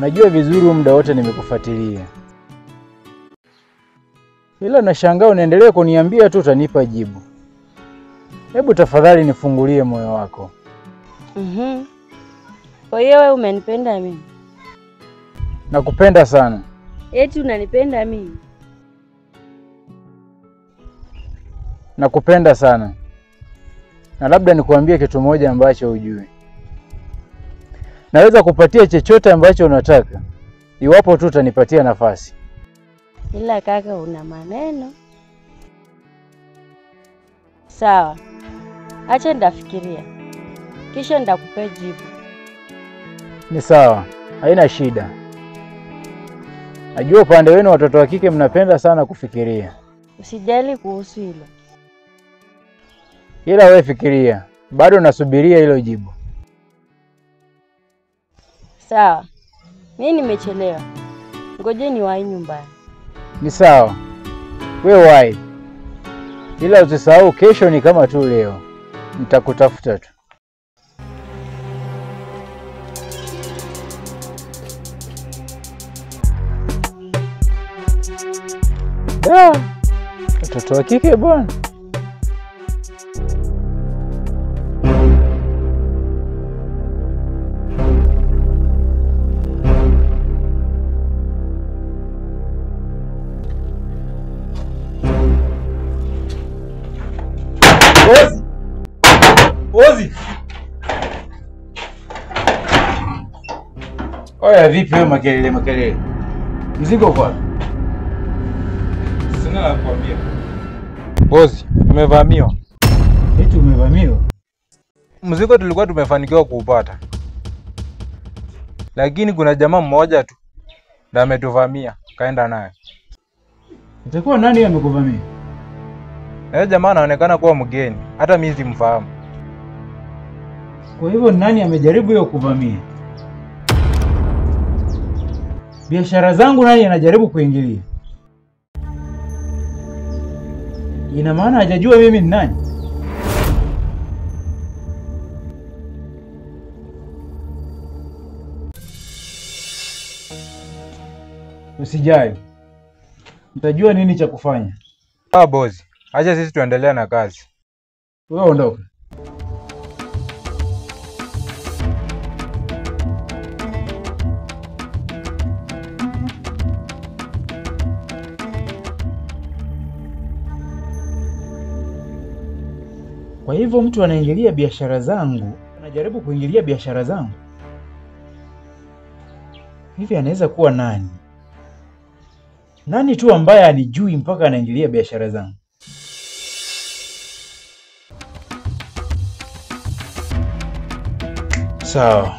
Unajua vizuri muda wote nimekufuatilia. Ila nashangaa unaendelea kuniambia tu utanipa jibu. Hebu tafadhali nifungulie moyo wako. Kwa hiyo wewe umenipenda mimi? Nakupenda sana. Eti unanipenda mimi? Nakupenda sana. Na labda nikuambie kitu moja ambacho hujui. Naweza kupatia chochote ambacho unataka iwapo tu utanipatia nafasi. Ila kaka una maneno. Sawa. Acha ndafikiria. Kisha ndakupa jibu. Ni sawa. Haina shida. Najua upande wenu watoto wa kike mnapenda sana kufikiria. Usijali kuhusu hilo. Ila wewe fikiria. Bado nasubiria hilo jibu. Sawa. Mimi nimechelewa. Ngoje niwahi nyumbani. Ni sawa. Wewe wahi. Ila usisahau kesho ni kama tu leo. Nitakutafuta tu. Watoto wa kike bwana. Ozi. Oya vipi wewe makelele? Mzigo uko wapi? Sina la kuambia. Bosi, tumevamiwa. Eti umevamiwa? Mzigo tulikuwa tumefanikiwa kuupata. Lakini kuna jamaa mmoja tu ndiye ametuvamia, kaenda naye. Itakuwa nani amekuvamia? Jamaa anaonekana kuwa mgeni, hata mimi simfahamu. Kwa hivyo nani amejaribu hiyo kuvamia? Biashara zangu nani anajaribu kuingilia? Ina maana hajajua mimi ni nani? Usijali. Mtajua nini cha kufanya. Bosi, acha sisi tuendelee na kazi. Wewe ondoka. Kwa hivyo mtu anaingilia biashara zangu, anajaribu kuingilia biashara zangu. Hivi anaweza kuwa nani? Nani tu ambaye anijui mpaka anaingilia biashara zangu? Sawa.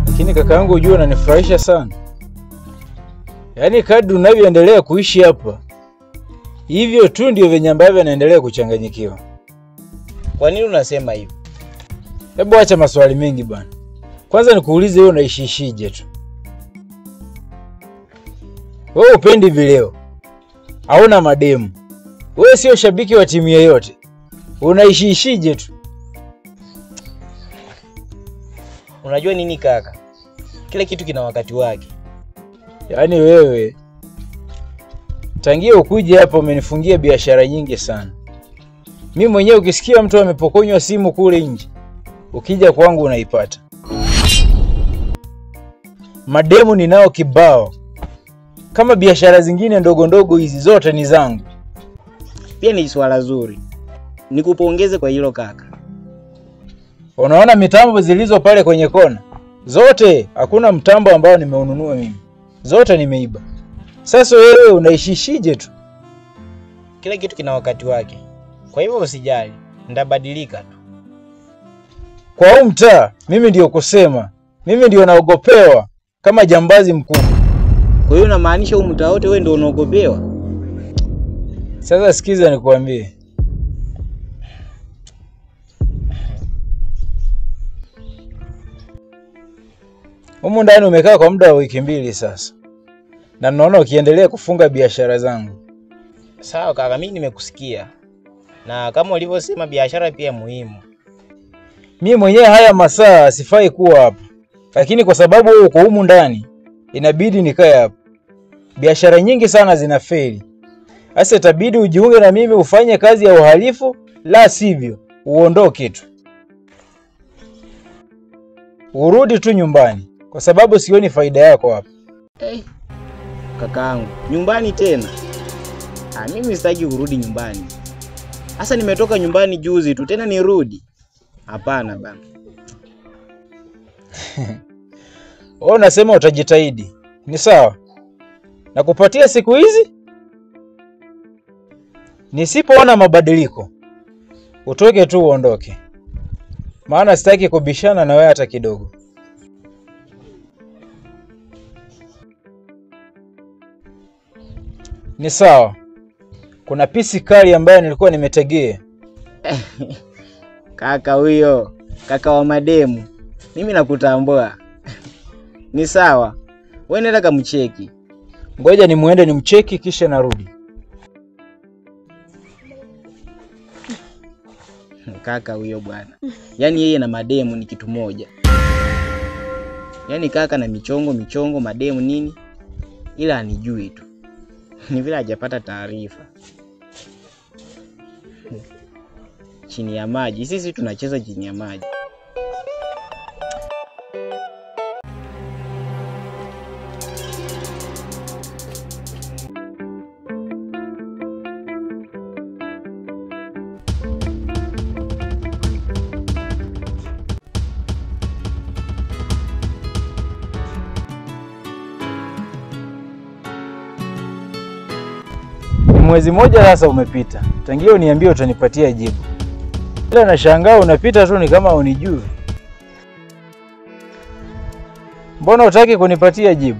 Lakini kaka yangu unajua unanifurahisha sana. Yaani kadri unavyoendelea kuishi hapa, hivyo tu ndio venye ambavyo naendelea kuchanganyikiwa. Kwa nini unasema hivyo? Hebu acha maswali mengi bwana. Kwanza nikuulize wewe unaishishije tu? Wewe upendi vileo. Hauna mademu. Wewe sio shabiki wa timu yoyote. Unaishishije tu? Unajua nini kaka? Kila kitu kina wakati wake. Yaani wewe tangia ukuje hapa umenifungia biashara nyingi sana. Mimi mwenyewe ukisikia mtu amepokonywa simu kule nje, ukija kwangu unaipata. Mademu ninao kibao. Kama biashara zingine ndogo ndogo hizi zote ni zangu. Pia ni swala zuri. Nikupongeze kwa hilo kaka. Unaona mitambo zilizo pale kwenye kona? Zote hakuna mtambo ambao nimeununua mimi. Zote nimeiba. Sasa wewe unaishishije tu? Kila kitu kina wakati wake. Kwa hivyo usijali, ndabadilika tu. Kwa huu mtaa mimi ndio kusema, mimi ndio naogopewa kama jambazi mkubwa. Kwa hiyo unamaanisha huu mtaa wote wewe ndio unaogopewa? Sasa sikiza nikuambie. Humu ndani umekaa kwa muda wa wiki 2 sasa. Na naona ukiendelea kufunga biashara zangu. Sawa kaka, mimi nimekusikia. Na kama ulivyosema biashara pia muhimu. Mimi mwenyewe haya masaa sifai kuwa hapa. Lakini kwa sababu wewe uko humu ndani, inabidi nikae hapa. Biashara nyingi sana zinafeli. Sasa itabidi ujiunge na mimi ufanye kazi ya uhalifu, la sivyo uondoke tu. Urudi tu nyumbani kwa sababu sioni faida yako hapa. Kakaangu, nyumbani tena? Mimi sitaki kurudi nyumbani. Sasa nimetoka nyumbani juzi tu, tena nirudi? Hapana bana. Wewe unasema utajitahidi. Ni sawa. Nakupatia siku hizi. Nisipoona mabadiliko, utoke tu uondoke. Maana sitaki kubishana na wewe hata kidogo. Ni sawa. Kuna pisi kali ambayo nilikuwa nimetegea. Kaka huyo, kaka wa mademu. Mimi nakutambua. Ni sawa. Wewe nenda kamcheki. Ngoja nimuende nimcheki kisha narudi. Kaka huyo bwana. Yaani yeye na mademu ni kitu moja. Yaani kaka na michongo mademu nini? Ila anijui tu. Ni vile hajapata taarifa. Chini ya maji. Sisi tunacheza chini ya maji. Mwezi mmoja sasa umepita. Tangia uniambie utanipatia jibu. Ila nashangaa unapita tu ni kama unijui. Mbona hutaki kunipatia jibu?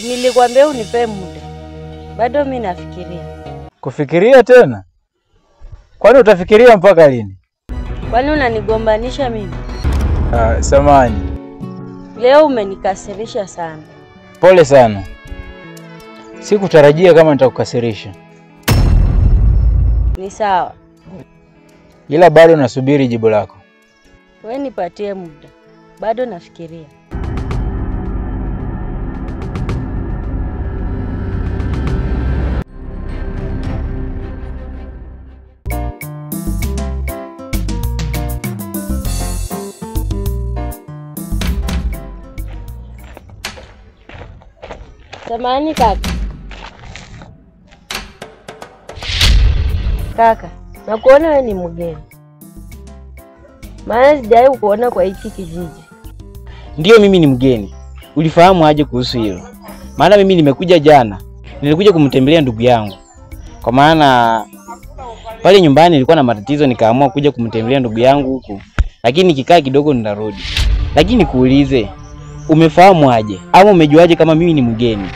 Nilikwambia unipe muda. Bado mimi nafikiria. Kufikiria tena? Kwani utafikiria mpaka lini? Kwani unanigombanisha mimi? Samahani. Leo umenikasirisha sana. Pole sana. Sikutarajia kama nitakukasirisha. Ni sawa. Ila bado nasubiri jibu lako. Wewe nipatie muda. Bado nafikiria. Samahani kaka. Kaka, nakuona wewe ni mgeni. Maana sijawahi kuona kwa hiki kijiji. Ndio mimi ni mgeni. Ulifahamu aje kuhusu hilo? Maana mimi nimekuja jana. Nilikuja kumtembelea ndugu yangu. Kwa maana pale nyumbani nilikuwa na matatizo nikaamua kuja kumtembelea ndugu yangu huku. Lakini nikikaa kidogo ninarudi. Lakini kuulize, umefahamu aje? Au umejuaje kama mimi ni mgeni?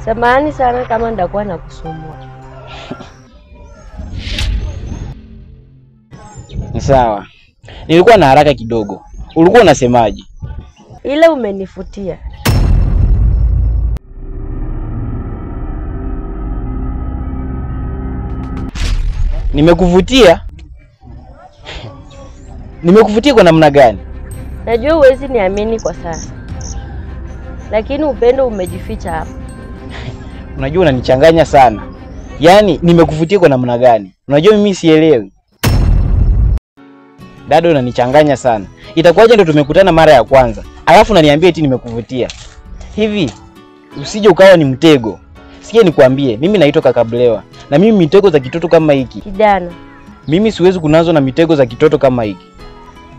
Samahani sana kama ndakuwa nakusumbua. Ni sawa. Nilikuwa na haraka kidogo. Ulikuwa unasemaje? Ile umenifutia. Nimekuvutia? Nimekuvutia kwa namna gani? Najua huwezi niamini kwa sasa. Lakini upendo umejificha hapa. Unajua unanichanganya sana. Yaani nimekuvutia kwa namna gani? Unajua mimi sielewi. Dada unanichanganya sana. Itakuwaje ndo tumekutana mara ya kwanza? Alafu unaniambia eti nimekuvutia. Hivi usije ukawa ni mtego. Sikia nikwambie, mimi naitwa Kakablewa. Na mimi mitego za kitoto kama hiki. Kijana. Mimi siwezi kunazo na mitego za kitoto kama hiki.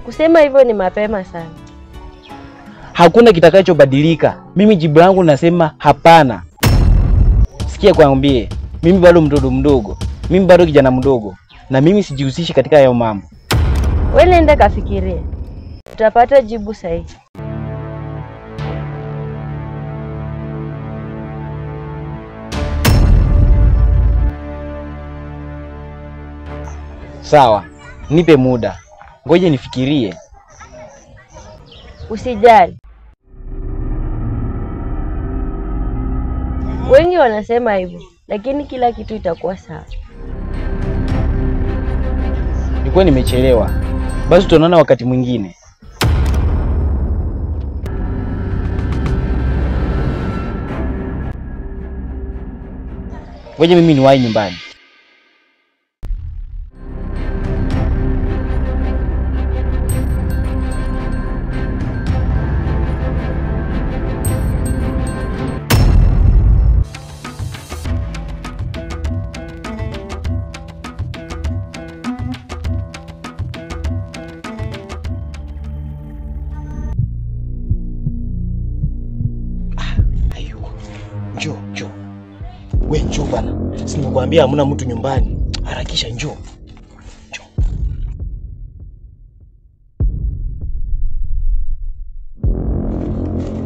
Kusema hivyo ni mapema sana. Hakuna kitakachobadilika. Mimi jibu langu nasema hapana. Sikia kwambie, mimi bado mtoto mdogo. Mimi bado kijana mdogo. Na mimi sijihusishi katika hayo mambo. Wewe nenda kafikirie. Utapata jibu sahihi. Sawa. Nipe muda. Ngoje nifikirie. Usijali. Wengi wanasema hivyo, lakini kila kitu itakuwa sawa. Nilikuwa nimechelewa. Basi tutaonana wakati mwingine. Ngoja mimi niwahi nyumbani. Njoo. We njoo bana. Si nimekuambia hamna mtu nyumbani. Harakisha njoo.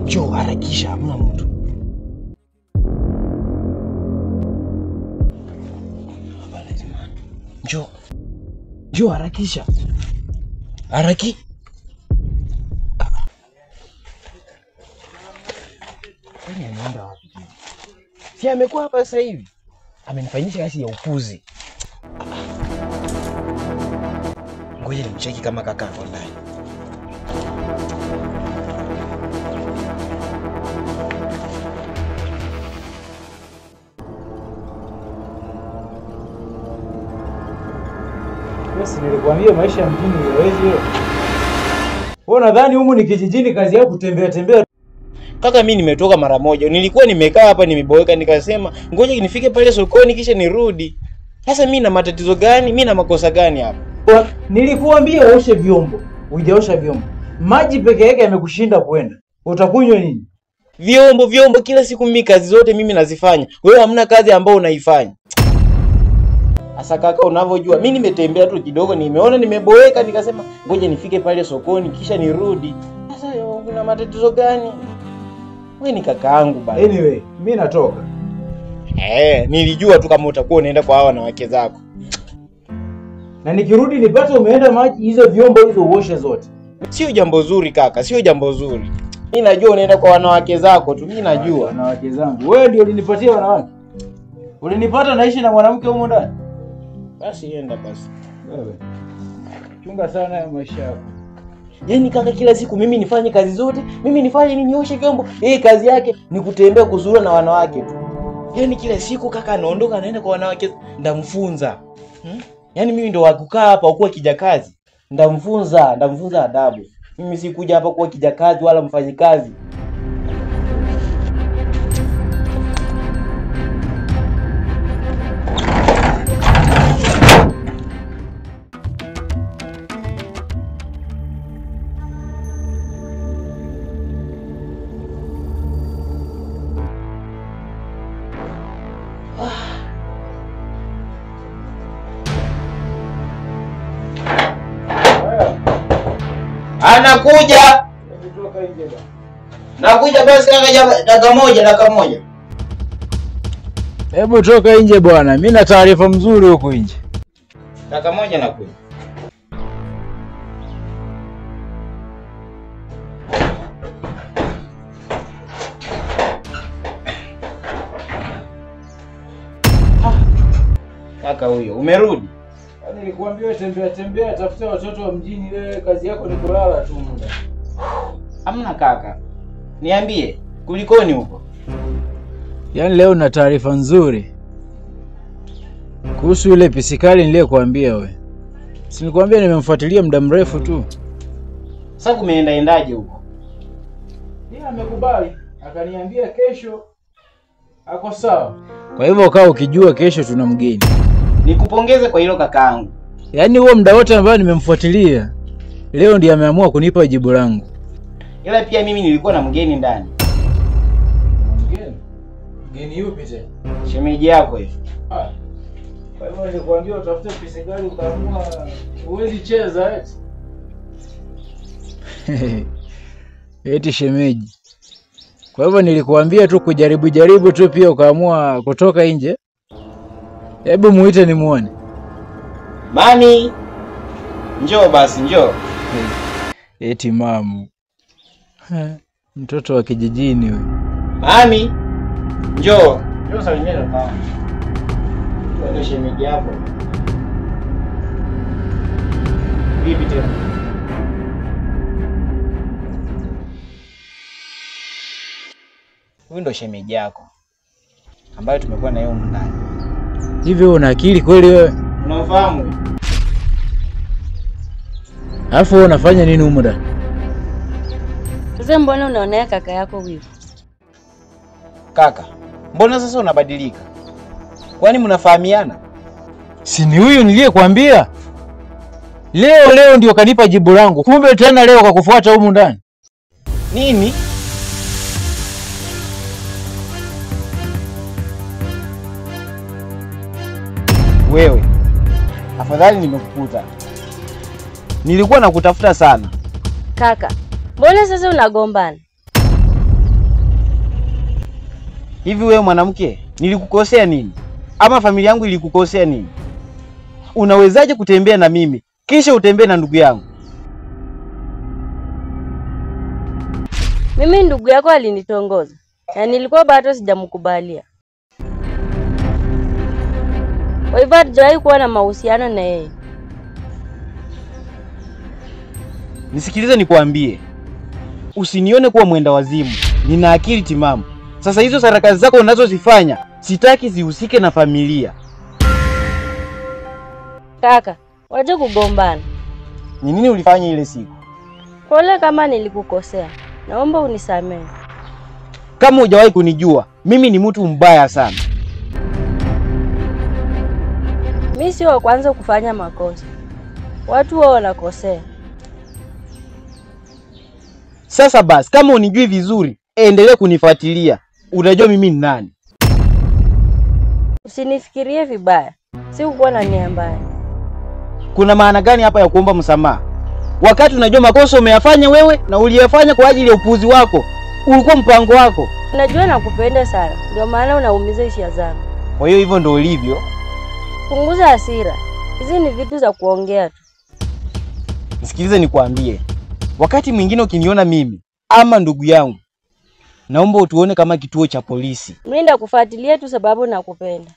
Njoo harakisha, hamna mtu. Njoo harakisha. Haraki. Kwani anaenda wapi? Si amekuwa hapa sasa hivi. Amenifanyisha kazi ya upuzi. Ngoja nimcheki kama kaka ako ndani. Basi nilikwambia maisha ya mjini hawezi wewe. Wewe nadhani humu ni kijijini kazi yako kutembea tembea? Kaka mimi nimetoka mara moja. Nilikuwa nimekaa hapa nimeboeka nikasema ngoja nifike pale sokoni kisha nirudi. Sasa mimi na matatizo gani? Mimi na makosa gani hapa? Nilikuambia uoshe vyombo. Hujaosha vyombo. Maji peke yake yamekushinda kwenda. Utakunywa nini? Vyombo kila siku mimi kazi zote mimi nazifanya. Wewe hamna kazi ambayo unaifanya. Asa kaka unavyojua mimi nimetembea tu kidogo nimeona nimeboeka nikasema ngoja nifike pale sokoni kisha nirudi. Sasa kuna matatizo gani? Wewe ni kakaangu bana. Anyway, mimi natoka. Nilijua tu kama utakuwa unaenda kwa hawa na wake zako. Na nikirudi nipate umeenda maji hizo vyombo hizo uoshe zote. Sio jambo zuri kaka, sio jambo zuri. Mimi najua unaenda kwa wanawake zako tu, mimi najua. Wanawake zangu. Wewe ndio ulinipatia wanawake. Ulinipata naishi na mwanamke huko ndani. Basi enda basi. Wewe. Chunga sana ya maisha yako. Yaani kaka kila siku mimi nifanye kazi zote, mimi nifanye ninyoshe vyombo. Kazi yake ni kutembea kuzurura na wanawake tu. Yaani kila siku kaka anaondoka anaenda kwa wanawake, ndamfunza. Yaani mimi ndo wakukaa hapa kuwa kijakazi. Ndamfunza adabu. Mimi sikuja hapa kuwa kijakazi wala mfanyikazi. Anakuja. Nakuja basi kaka dakika moja. Hebu toka nje bwana. Mimi na taarifa mzuri huko nje. Dakika moja nakuja. Kaka huyo, umerudi? Nilikwambia tembea tafuta watoto wa mjini, wewe kazi yako ni kulala tu muda. Hamna kaka. Niambie, kulikoni huko? Yaani leo na taarifa nzuri. Kuhusu yule pisikali niliyokuambia wewe. Si nilikwambia nimemfuatilia muda mrefu tu. Sasa kumeendaje huko? Yeye amekubali, akaniambia kesho ako sawa. Kwa hivyo ukawa ukijua kesho tuna mgeni. Nikupongeze kwa hilo kakaangu. Yaani huo muda wote ambao nimemfuatilia leo ndiye ameamua kunipa jibu langu. Ila pia mimi nilikuwa na mgeni ndani. Mgeni? Mgeni yupi tena? Shemeji yako hivi. Kwa hivyo nilikwambia utafute pisikali ukaamua uwezi cheza eti. Eti shemeji. Kwa hivyo nilikuambia tu kujaribu tu pia ukaamua kutoka nje. Hebu muite nimuone. Mami. Njoo basi, njoo. Eti mamu. Mtoto wa kijijini huyu. Mami, njoo. Njoo salimia kaka. Ndio shemeji yako. Vipi tena? Huyu ndo shemeji yako ambayo tumekuwa na yeye huko ndani. Hivi wewe una akili kweli wewe? Unafahamu? Alafu wewe unafanya nini huko ndani? Sasa mbona unaonea kaka yako wivu? Kaka, mbona sasa unabadilika? Kwani mnafahamiana? Si ni huyu niliyekwambia? Leo ndio kanipa jibu langu. Kumbe tena leo kakufuata huko ndani. Nini? Wewe, afadhali nimekukuta. Nilikuwa nakutafuta sana. Kaka, mbona sasa unagombana? Hivi wewe mwanamke, nilikukosea nini? Ama familia yangu ilikukosea nini? Unawezaje kutembea na mimi kisha utembee na ndugu yangu? Mimi ndugu yako alinitongoza na nilikuwa bado sijamkubalia. Kwa hivyo hatujawahi kuwa na mahusiano na yeye. Nisikilize nikuambie. Usinione kuwa mwenda wazimu. Nina akili timamu. Sasa hizo sarakasi zako unazozifanya sitaki zihusike na familia. Kaka, waje kugombana. Ni nini ulifanya ile siku? Pole kama nilikukosea. Naomba unisamehe. Kama hujawahi kunijua, mimi ni mtu mbaya sana. Mimi sio wa kwanza kufanya makosa. Watu wao wanakosea. Sasa basi, kama unijui vizuri, endelee kunifuatilia. Unajua mimi ni nani. Usinifikirie vibaya. Sikuwa na nia mbaya. Kuna maana gani hapa ya kuomba msamaha? Wakati unajua makosa umeyafanya wewe na uliyafanya kwa ajili ya upuuzi wako. Ulikuwa mpango wako. Unajua nakupenda sana. Ndio maana unaumiza hisia zangu. Kwa hiyo hivyo ndio ulivyo. Punguza hasira. Hizi ni vitu za kuongea tu. Nisikilize nikwambie. Wakati mwingine ukiniona mimi ama ndugu yangu, naomba utuone kama kituo cha polisi. Mimi ndakufuatilia tu sababu nakupenda.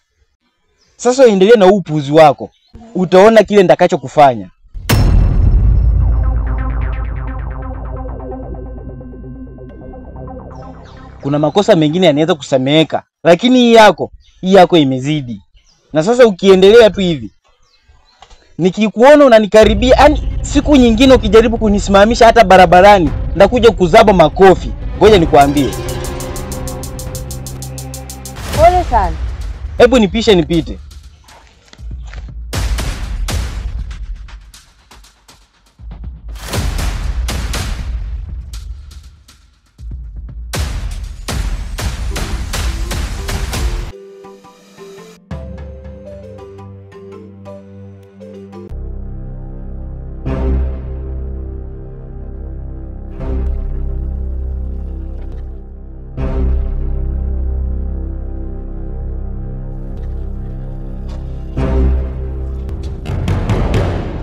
Sasa endelee na upuuzi wako. Utaona kile ndakacho kufanya. Kuna makosa mengine yanaweza kusameheka, lakini hii yako imezidi. Na sasa ukiendelea tu hivi, nikikuona unanikaribia, yani siku nyingine ukijaribu kunisimamisha hata barabarani, ndakuja kuzaba makofi. Ngoja nikwambie. Pole sana. Hebu nipishe nipite.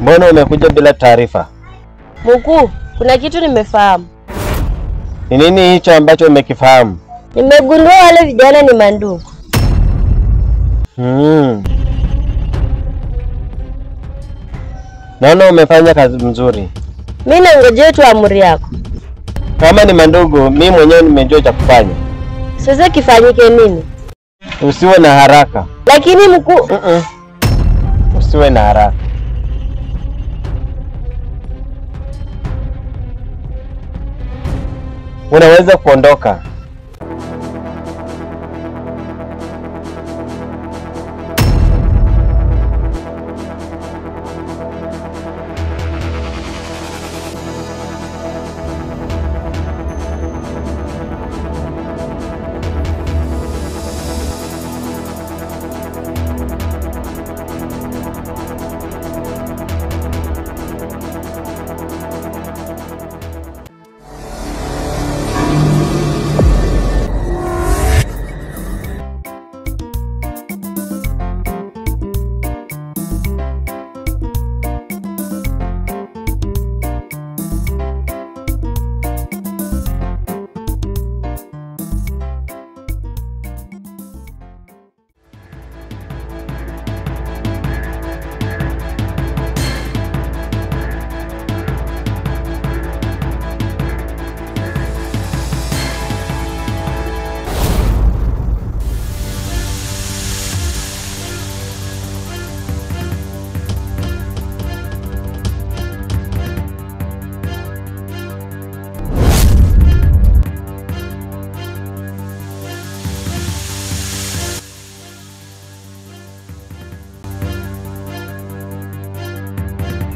Mbona umekuja bila taarifa? Mkuu, kuna kitu nimefahamu. Ni nini hicho ambacho umekifahamu? Nimegundua wale vijana ni mandugu. Naona umefanya kazi nzuri. Mimi nangojea tu amri yako. Kama ni mandugu, mimi mwenyewe nimejua cha kufanya. Sasa kifanyike nini? Usiwe na haraka. Lakini mkuu, Usiwe na haraka. Unaweza kuondoka.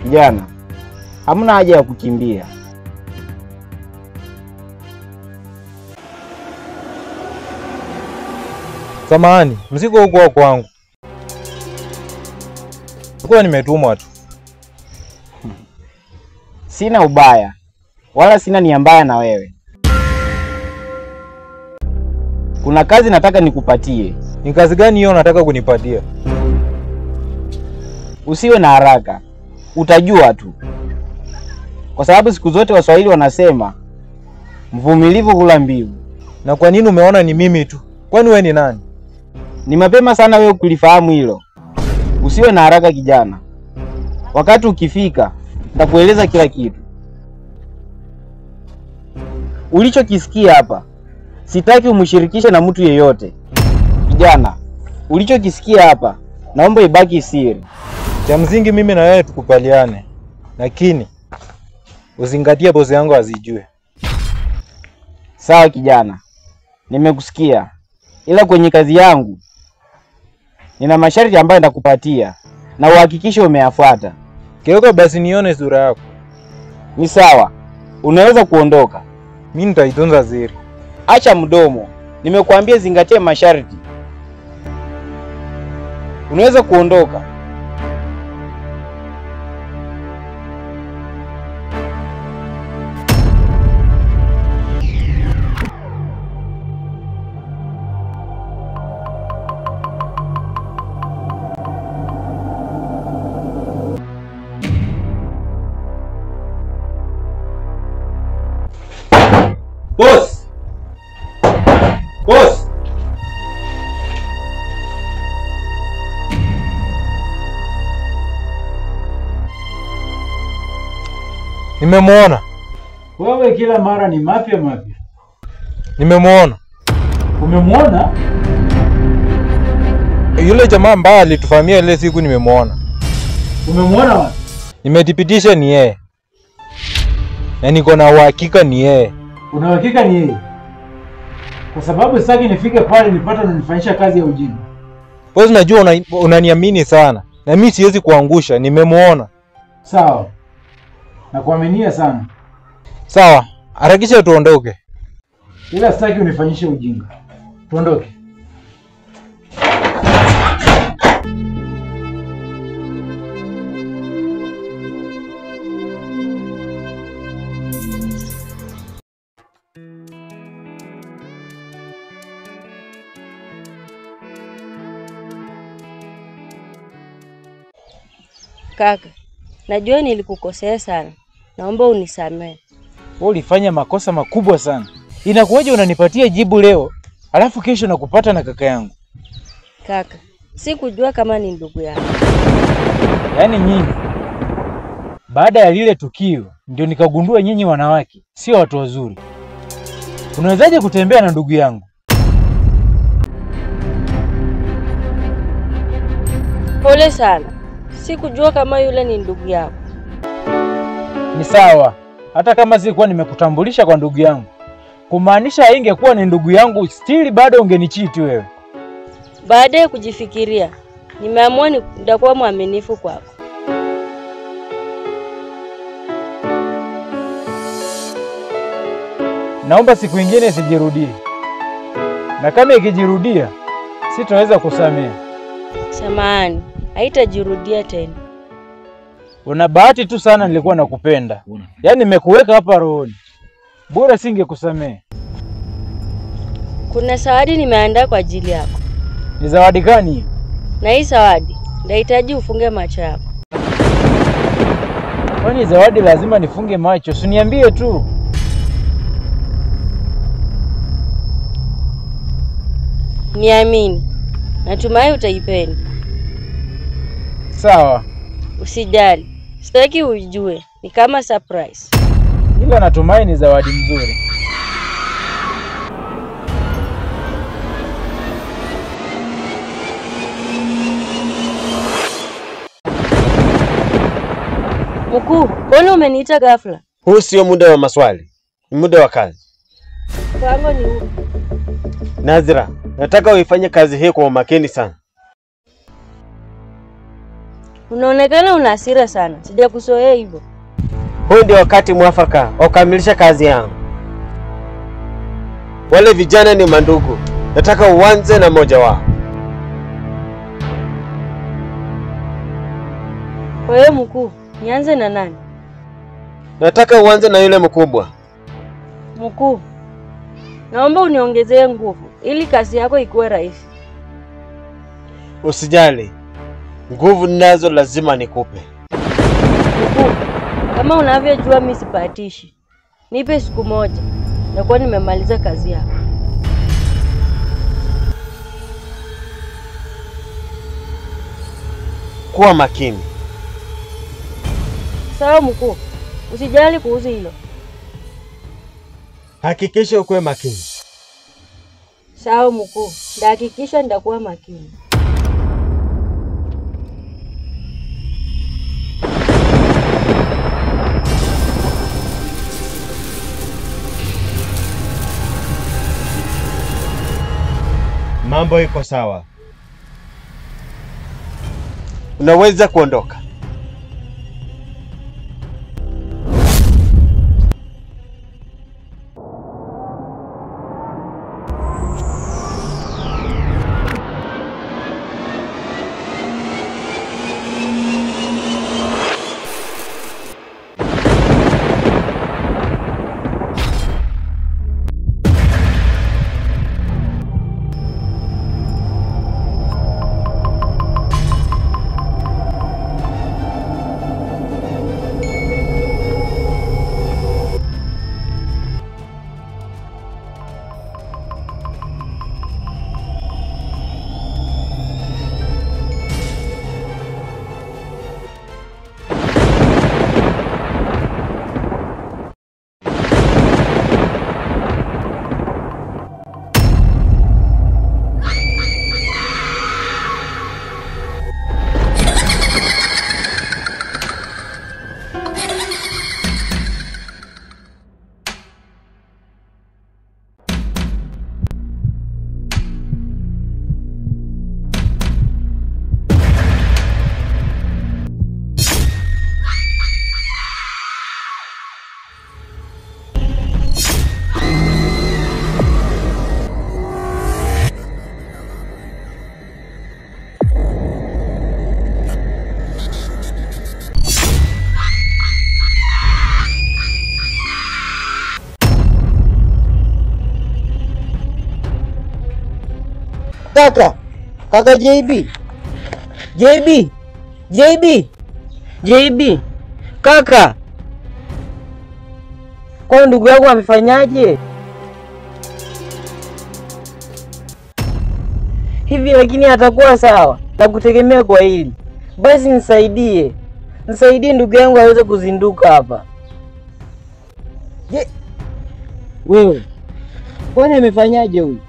Kijana, hamna haja ya kukimbia. Samahani, mzigo huko kwangu. Kwa nimetumwa tu. Sina ubaya wala sina nia mbaya na wewe. Kuna kazi nataka nikupatie. Ni kazi gani hiyo unataka kunipatia? Usiwe na haraka, utajua tu. Kwa sababu siku zote Waswahili wanasema mvumilivu hula mbivu. Na kwa nini umeona ni mimi tu? Kwani wewe ni nani? Ni mapema sana wewe kulifahamu hilo. Usiwe na haraka kijana. Wakati ukifika, nitakueleza kila kitu. Ulichokisikia hapa, sitaki umshirikishe na mtu yeyote. Kijana, ulichokisikia hapa, naomba ibaki siri. Cha msingi mimi na wewe tukubaliane. Lakini uzingatie bosi yangu azijue. Sawa kijana. Nimekusikia. Ila kwenye kazi yangu nina masharti ambayo nitakupatia na uhakikishe umeyafuata. Kioko basi nione sura yako. Ni sawa. Unaweza kuondoka. Mimi nitaitunza siri. Acha mdomo. Nimekuambia zingatia masharti. Unaweza kuondoka. Boss! Boss! Nimemuona. Wewe kila mara ni mapya. Nimemuona. Umemuona? Yule jamaa ambaye alitufahamia ile siku nimemuona. Umemuona wapi? Nimethibitisha ni yeye. Na niko na uhakika ni yeye. Una uhakika ni yeye? Kwa sababu sitaki nifike pale nipate unanifanyisha kazi ya ujinga. Boss, najua unaniamini sana. Na mimi siwezi kuangusha, nimemuona. Sawa. Nakuaminia sana. Sawa, harakisha tuondoke. Ila sitaki unifanyishe ujinga. Tuondoke. Kaka, najua nilikukosea sana. Naomba unisamehe. Wewe ulifanya makosa makubwa sana. Inakuwaje unanipatia jibu leo, alafu kesho nakupata na kaka yangu? Kaka, sikujua kama ni ndugu yako. Yaani nyinyi baada ya lile tukio ndio nikagundua nyinyi wanawake sio watu wazuri. Unawezaje kutembea na ndugu yangu? Pole sana. Sikujua kama yule ni ndugu yako. Ni sawa. Hata kama sikuwa nimekutambulisha kwa ndugu yangu, kumaanisha haingekuwa ni ndugu yangu, still bado ungenichiti wewe. Baada ya kujifikiria, nimeamua nitakuwa mwaminifu kwako. Naomba siku nyingine isijirudie. Na kama ikijirudia, sitaweza kusamehe. Samahani, haitajirudia tena. Una bahati tu sana, nilikuwa nakupenda. Yaani nimekuweka hapa rohoni. Bora singekusamehe. Kuna zawadi nimeandaa kwa ajili yako. Ni zawadi gani? Na hii zawadi nahitaji ufunge macho yako. Kwani zawadi lazima nifunge macho? Usiniambie tu. Niamini. Natumai utaipenda. Sawa. Usijali. Sitaki ujue. Ni kama surprise. Ila natumai ni zawadi nzuri. Mkuu, mbona umeniita ghafla? Huu sio muda wa maswali. Ni muda wa kazi. Mpango ni huu. Nazira, nataka uifanye kazi hii kwa umakini sana. Unaonekana una hasira sana. Sijakuzoea hivyo. Huu ndio wakati mwafaka wa kukamilisha kazi yangu. Wale vijana ni mandugu. Nataka uanze na mmoja wao. Kwa hiyo mkuu, nianze na nani? Nataka uanze na yule mkubwa. Mkuu, naomba uniongezee nguvu ili kazi yako ikuwe rahisi. Usijali. Nguvu ninazo lazima nikupe. Mkuu, kama unavyojua mimi sipatishi. Nipe siku moja. Nakuwa nimemaliza kazi yako. Kuwa makini. Sawa mkuu. Usijali kuhusu hilo. Hakikisha ukuwe makini. Sawa mkuu. Ndahakikisha nitakuwa makini. Mambo iko sawa. Unaweza kuondoka. Kaka JB. Kaka. Kwa ndugu yangu amefanyaje? Hivi lakini atakuwa sawa. Nakutegemea kwa hili. Basi nisaidie. Nisaidie ndugu yangu aweze kuzinduka hapa. Wewe. Kwani amefanyaje huyu?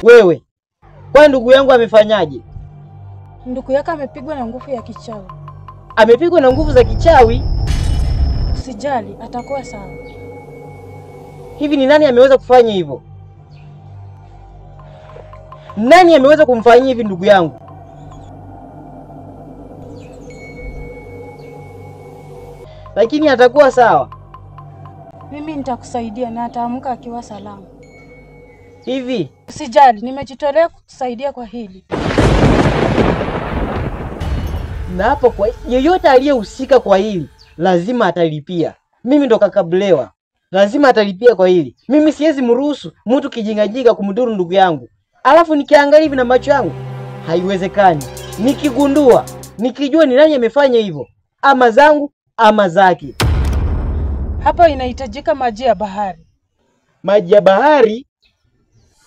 Wewe. Kwa ndugu yangu amefanyaje? Ndugu yako amepigwa na nguvu ya kichawi. Amepigwa na nguvu za kichawi? Usijali, atakuwa sawa. Hivi ni nani ameweza kufanya hivyo? Nani ameweza kumfanyia hivi ndugu yangu? Lakini atakuwa sawa. Mimi nitakusaidia na ataamka akiwa salama. Hivi usijali, nimejitolea kukusaidia kwa hili. Na hapo kwa yeyote aliyehusika kwa hili lazima atalipia. Mimi ndo kaka Blewa. Lazima atalipia kwa hili. Mimi siwezi mruhusu mtu kijingajinga kumdhuru ndugu yangu. Alafu nikiangalia hivi na macho yangu, haiwezekani. Nikigundua, nikijua ni nani amefanya hivyo, ama zangu ama zake. Hapo inahitajika maji ya bahari. Maji ya bahari?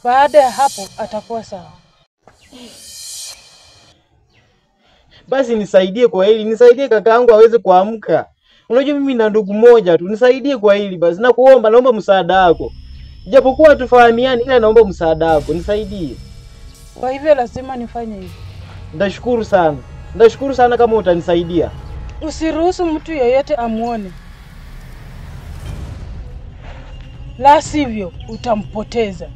Baada ya hapo atakuwa sawa. Basi nisaidie kwa hili, nisaidie kaka yangu aweze kuamka. Unajua mimi na ndugu moja tu, nisaidie kwa hili basi. Nakuomba, naomba msaada wako. Japokuwa tufahamiani, ila naomba msaada wako, nisaidie. Kwa hivyo lazima nifanye hivi. Ndashukuru sana. Ndashukuru sana kama utanisaidia. Usiruhusu mtu yeyote amuone. la sivyo utampoteza.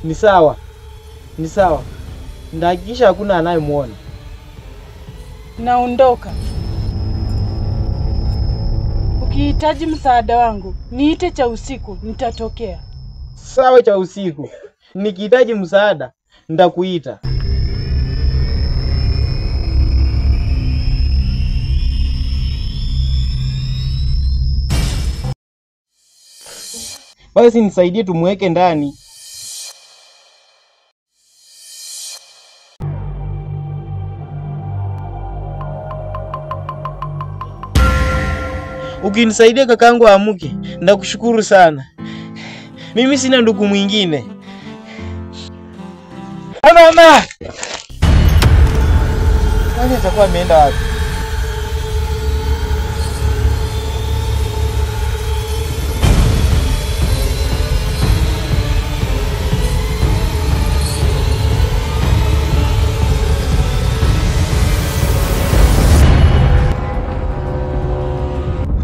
Ni sawa. Ni sawa. Ndahakikisha hakuna anayemuona. Naondoka. Ukihitaji msaada wangu, niite cha usiku, nitatokea. Sawa cha usiku. Nikihitaji msaada, nitakuita. Basi nisaidie tumweke ndani. Ukinisaidia kakangu amuke, ndakushukuru sana. Mimi sina ndugu mwingine. Mama! Nani atakuwa ameenda wapi?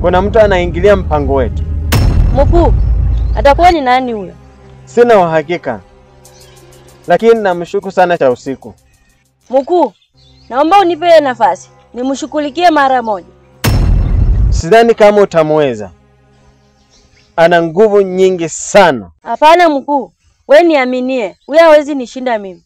Kuna mtu anaingilia mpango wetu. Mkuu, atakuwa ni nani huyo? Sina uhakika, lakini namshukuru sana cha usiku. Mkuu, naomba unipe nafasi nimshughulikie mara moja. Sidhani kama utamweza. Ana nguvu nyingi sana. Hapana mkuu, wewe niaminie, huyu hawezi nishinda mimi.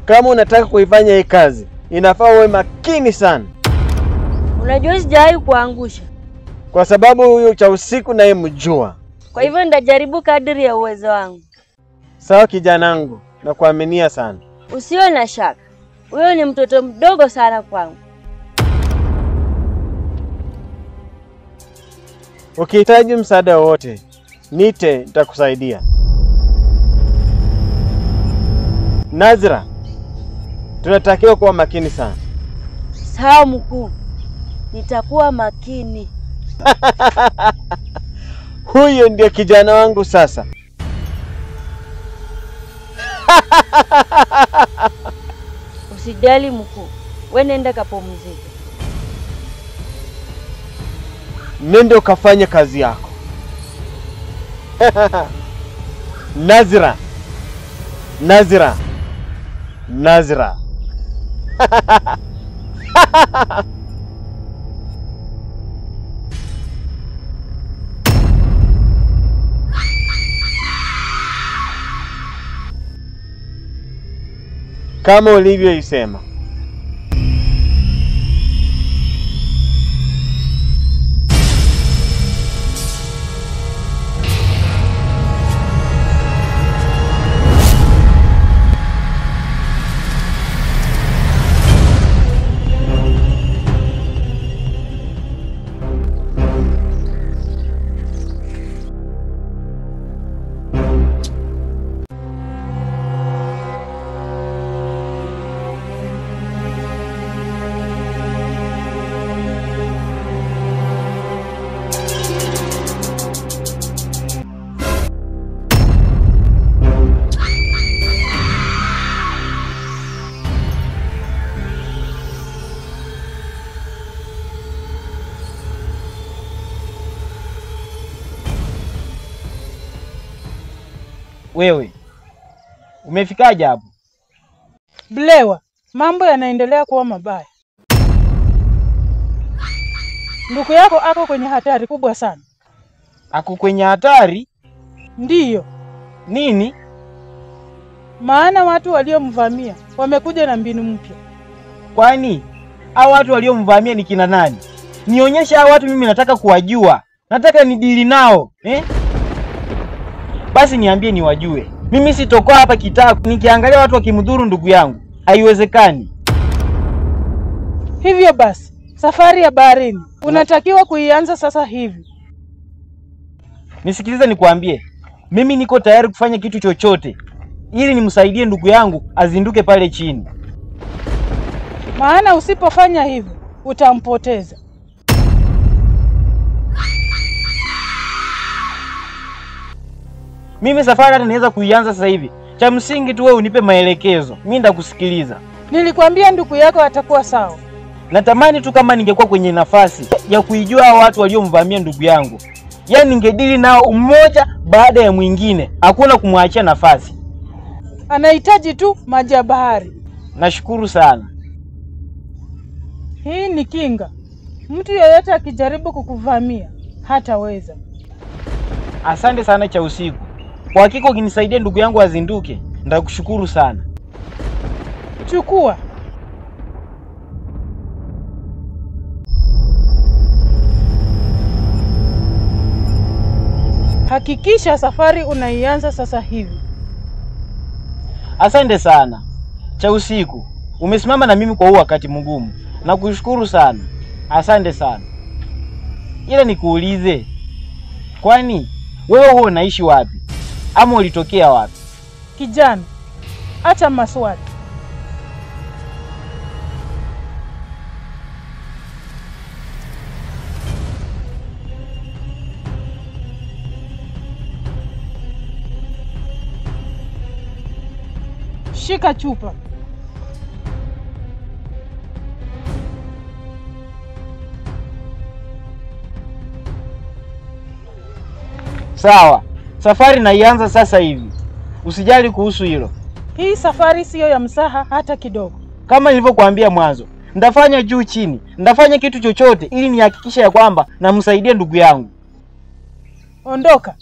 Kama unataka kuifanya hii kazi, inafaa uwe makini sana. Unajua sijawahi kuangusha. Kwa sababu huyu cha usiku naye mjua. Kwa hivyo nitajaribu kadiri ya uwezo wangu. Sawa kijanangu, nakuaminia sana. Usiwe na shaka. Huyo ni mtoto mdogo sana kwangu. Ukihitaji msaada wowote, nite nitakusaidia. Nazira, tunatakiwa kuwa makini sana. Sawa mkuu. Nitakuwa makini. Huyo ndio kijana wangu sasa. Usijali mkuu. Wewe nenda kapumzike. Nenda ukafanye kazi yako. Nazira. Nazira. Nazira. Kama ulivyoisema. Wewe umefikaje hapo? Blewa, mambo yanaendelea kuwa mabaya. Ndugu yako ako kwenye hatari kubwa sana. Ako kwenye hatari? Ndiyo, Nini? maana watu waliomvamia wamekuja na mbinu mpya. Kwani hao watu waliomvamia ni kina nani? Nionyeshe hao watu, mimi nataka kuwajua. Nataka nidili nao, Basi niambie niwajue. Mimi sitokoa hapa kitaa nikiangalia watu wakimdhuru ndugu yangu. Haiwezekani. Hivyo basi, safari ya baharini unatakiwa kuianza sasa hivi. Nisikilize nikwambie. Mimi niko tayari kufanya kitu chochote ili nimsaidie ndugu yangu azinduke pale chini. Maana usipofanya hivyo utampoteza. Mimi safari hata naweza kuianza sasa hivi. Cha msingi tu wewe unipe maelekezo. Mimi ndakusikiliza. Nilikwambia ndugu yako atakuwa sawa. Natamani tu kama ningekuwa kwenye nafasi ya kuijua hao watu waliomvamia ndugu yangu. Yaani ningedili nao mmoja baada ya mwingine. Hakuna kumwachia nafasi. Anahitaji tu maji ya bahari. Nashukuru sana. Hii ni kinga. Mtu yeyote akijaribu kukuvamia hataweza. Asante sana cha usiku. Kwa hakika ukinisaidia ndugu yangu azinduke, ndakushukuru sana. Chukua. Hakikisha safari unaianza sasa hivi. Asante sana. Cha usiku, umesimama na mimi kwa huu wakati mgumu. Nakushukuru sana. Asante sana. Ila nikuulize, kwani wewe huo unaishi wapi? Ama ulitokea wapi? Kijana, acha maswali. Shika chupa. Sawa. Safari naianza sasa hivi. Usijali kuhusu hilo. Hii safari siyo ya msaha hata kidogo. Kama nilivyokuambia mwanzo, ndafanya juu chini. Ndafanya kitu chochote ili nihakikishe ya kwamba namsaidia ndugu yangu. Ondoka.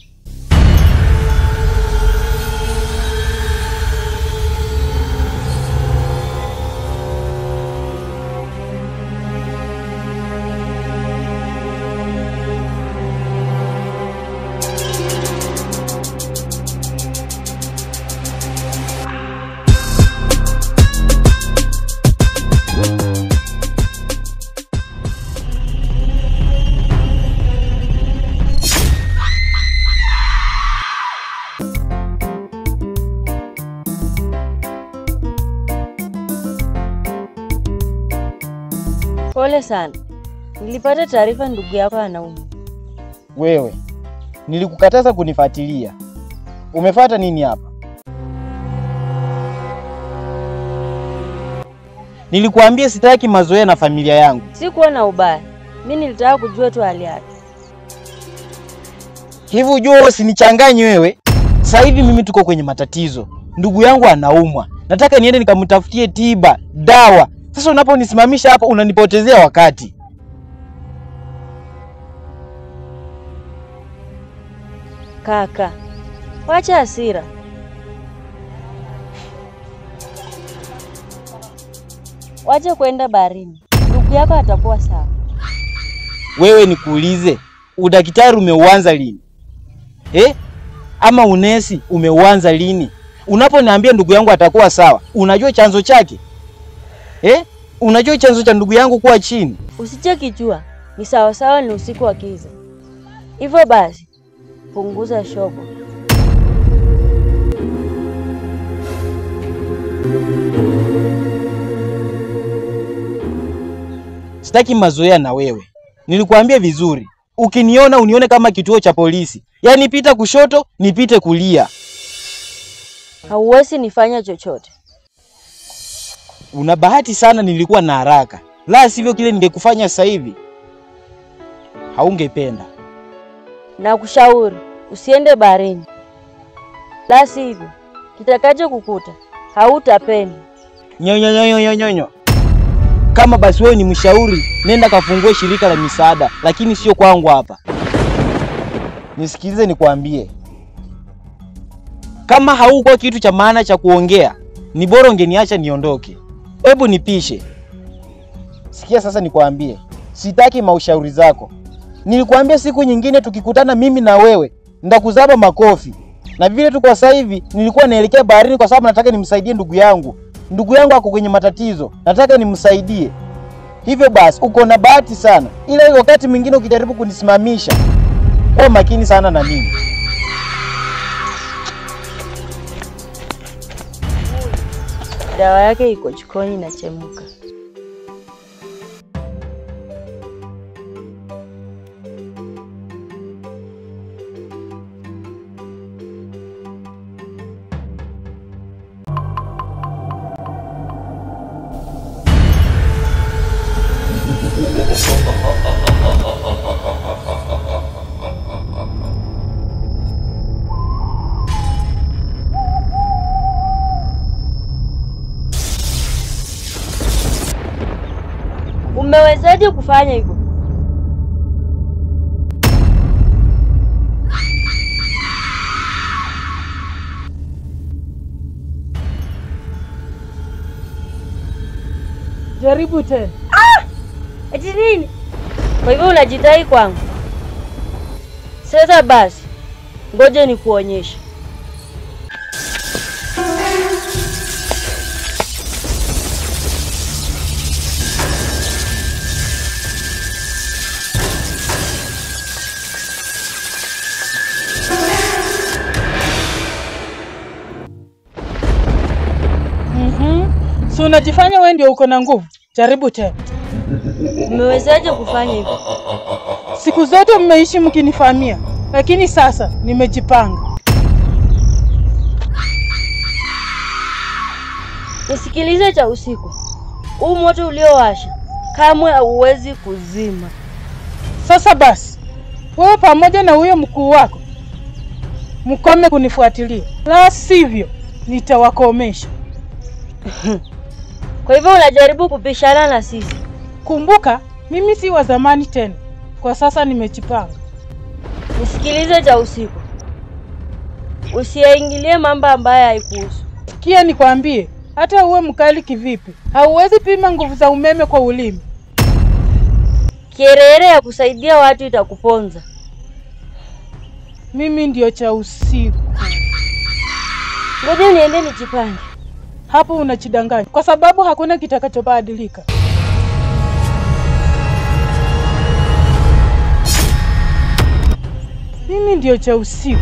Pole sana. Nilipata taarifa ndugu yako anaumwa. Wewe, nilikukataza kunifuatilia. Umefuata nini hapa? Nilikuambia sitaki mazoea na familia yangu. Sikuwa na ubaya. Mimi nilitaka kujua tu hali yake. Hivi ujue usinichanganye wewe. Sasa hivi mimi tuko kwenye matatizo. Ndugu yangu anaumwa. Nataka niende nikamtafutie tiba, dawa. Sasa unaponisimamisha hapa unanipotezea wakati. Kaka, wacha hasira. Wacha kwenda baharini. Ndugu yako atakuwa sawa. Wewe nikuulize, udaktari umeuanza lini? Ama unesi umeuanza lini? Unaponiambia ndugu yangu atakuwa sawa, unajua chanzo chake? Unajua chanzo cha ndugu yangu kuwa chini? Usiche kichwa. Ni sawa sawa, ni usiku wa giza. Hivyo basi, punguza shobo. Sitaki mazoea na wewe. Nilikuambia vizuri. Ukiniona unione kama kituo cha polisi. Yaani pita kushoto, nipite kulia. Hauwezi nifanya chochote. Una bahati sana nilikuwa na haraka. La sivyo kile ningekufanya sasa hivi haungependa. Nakushauri usiende baharini. La sivyo kitakacho kukuta hautapenda. Nyonyo. Kama basi wewe ni mshauri, nenda kafungue shirika la misaada, lakini sio kwangu hapa. Nisikilize nikwambie. Kama hauko kitu cha maana cha kuongea, ni bora ungeniacha niondoke. Hebu nipishe. Sikia sasa nikwambie. Sitaki maushauri zako. Nilikwambia siku nyingine tukikutana mimi na wewe, ndakuzaba makofi. Na vile tu kwa sasa hivi nilikuwa naelekea baharini kwa sababu nataka nimsaidie ndugu yangu. Ndugu yangu ako kwenye matatizo. Nataka nimsaidie. Hivyo basi uko na bahati sana. Ila wakati mwingine ukijaribu kunisimamisha, kuwa makini sana na mimi. Dawa yake iko jikoni inachemka. Umewezaje kufanya hivyo? Jaribu tena. Ati nini? Kwa hivyo unajitai kwangu? Sasa basi, ngoja nikuonyeshe. Si unajifanya wewe ndio uko na nguvu. Jaribu tena. Umewezaje kufanya hivyo? Siku zote mmeishi mkinifahamia, lakini sasa nimejipanga. Nisikilize cha usiku. Huu moto uliowasha kamwe hauwezi kuzima. Sasa basi, wewe pamoja na huyo mkuu wako mkome kunifuatilia. La sivyo nitawakomesha. Kwa hivyo unajaribu kupishana na sisi. Kumbuka, mimi si wa zamani tena. Kwa sasa nimejipanga. Nisikilize cha usiku. Usiingilie mambo ambayo haikuhusu. Sikia nikwambie, hata uwe mkali kivipi, hauwezi pima nguvu za umeme kwa ulimi. Kierere ya kusaidia watu itakuponza. Mimi ndio cha usiku. Ngoja niende nijipange. Hapo unachidanganya kwa sababu hakuna kitakachobadilika. Mimi ndio cha usiku.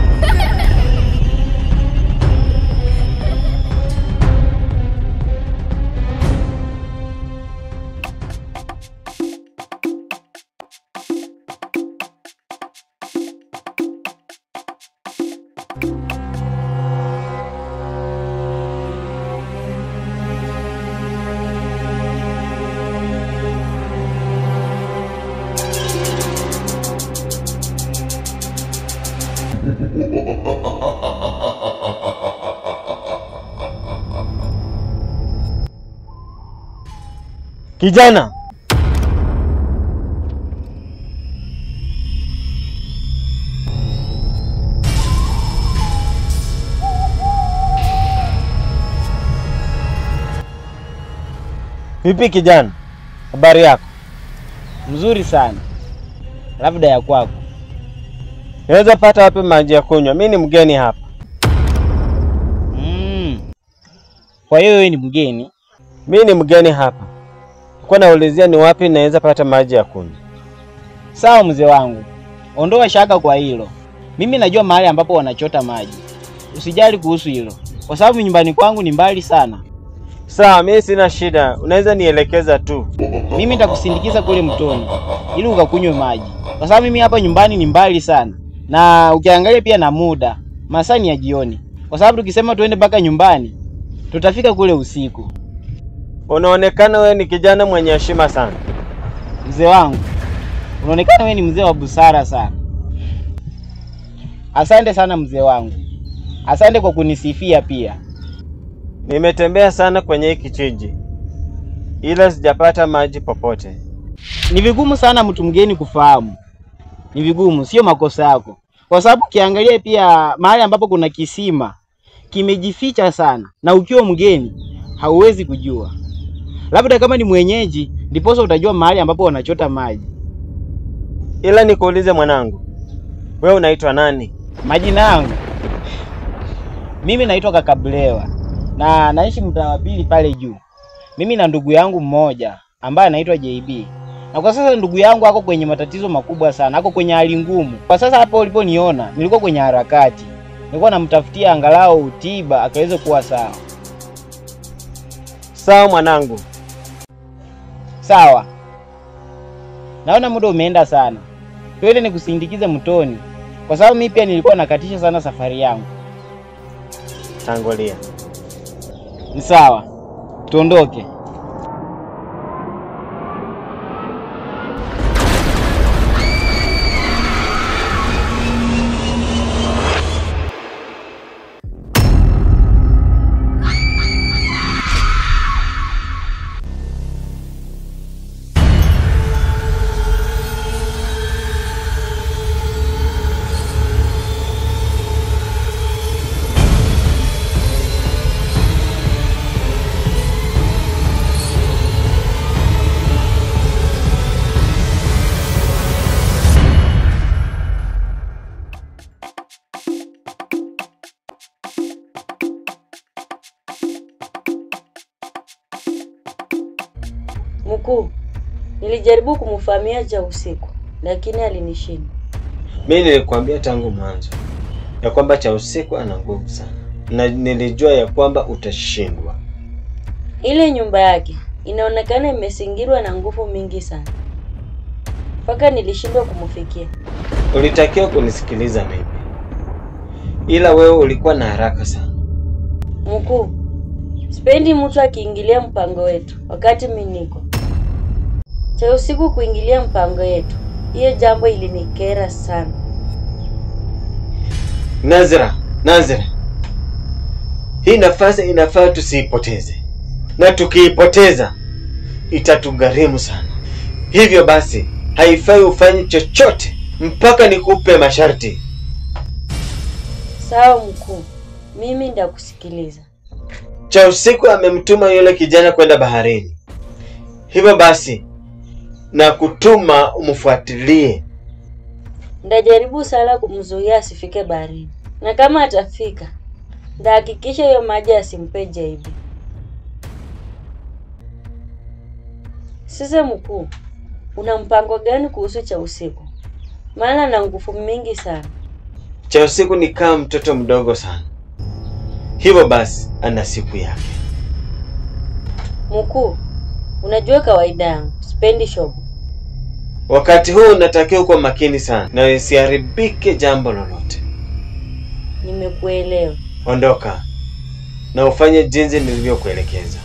Kijana, vipi kijana? Habari yako? Mzuri sana. Labda ya kwako. Naweza pata wapi maji ya kunywa? Mimi ni mgeni hapa. Kwa hiyo wewe ni mgeni? Mimi ni mgeni hapa. Nilikuwa naulizia ni wapi naweza pata maji ya kunywa. Sawa mzee wangu. Ondoa shaka kwa hilo. Mimi najua mahali ambapo wanachota maji. Usijali kuhusu hilo. Kwa sababu nyumbani kwangu ni mbali sana. Sawa, mimi sina shida. Unaweza nielekeza tu. Mimi nitakusindikiza kule mtoni ili ukakunywe maji. Kwa sababu mimi hapa nyumbani ni mbali sana. Na ukiangalia pia na muda, masaa ni ya jioni. Kwa sababu tukisema tuende mpaka nyumbani, tutafika kule usiku. Unaonekana wewe ni kijana mwenye heshima sana. Mzee wangu, unaonekana wewe ni mzee wa busara sana. Asante sana mzee wangu. Asante kwa kunisifia pia. Nimetembea sana kwenye hiki kijiji, ila sijapata maji popote. Ni vigumu sana mtu mgeni kufahamu. Ni vigumu, sio makosa yako. kwa sababu ukiangalia pia mahali ambapo kuna kisima kimejificha sana, na ukiwa mgeni hauwezi kujua. Labda kama ni mwenyeji ndiposa utajua mahali ambapo wanachota maji. Ila nikuulize mwanangu, wewe unaitwa nani? Majina yangu mimi naitwa Kakablewa na naishi mtaa wa pili pale juu. Mimi na ndugu yangu mmoja ambaye anaitwa JB. Na kwa sasa ndugu yangu ako kwenye matatizo makubwa sana, ako kwenye hali ngumu. Kwa sasa hapo uliponiona nilikuwa kwenye harakati. Nilikuwa namtafutia angalau tiba akaweze kuwa sawa. Sawa mwanangu. Sawa. Naona muda umeenda sana. Twende nikusindikize mtoni, kwa sababu mimi pia nilikuwa nakatisha sana safari yangu. Tangulia. Ni sawa. Tuondoke. Mkuu, nilijaribu kumfahamia cha usiku, lakini alinishinda. Mimi nilikwambia tangu mwanzo ya kwamba cha usiku ana nguvu sana, na nilijua ya kwamba utashindwa. Ile nyumba yake inaonekana imesingirwa na nguvu mingi sana, mpaka nilishindwa kumfikia. Ulitakiwa kunisikiliza mimi, ila wewe ulikuwa na haraka sana. Mkuu, sipendi mtu akiingilia mpango wetu wakati mimi niko. Cha usiku kuingilia mpango yetu, hiyo jambo ilinikera sana. Nazira, hii nafasi inafaa tusiipoteze, na tukiipoteza itatugharimu sana. Hivyo basi haifai ufanye chochote mpaka nikupe masharti. Sawa mkuu, mimi ndakusikiliza. Cha usiku amemtuma yule kijana kwenda baharini. Hivyo basi na kutuma umfuatilie. Ndajaribu sana kumzuia asifike baharini. Na kama atafika, ndahakikisha hiyo maji asimpe JB. Sasa mkuu, una mpango gani kuhusu cha usiku? Maana na nguvu mingi sana. Cha usiku ni kama mtoto mdogo sana. Hivyo basi ana siku yake. Mkuu, unajua kawaida yangu, sipendi shobo. Wakati huu unatakiwa kuwa makini sana na isiharibike jambo lolote. Nimekuelewa. Ondoka na ufanye jinsi nilivyokuelekeza.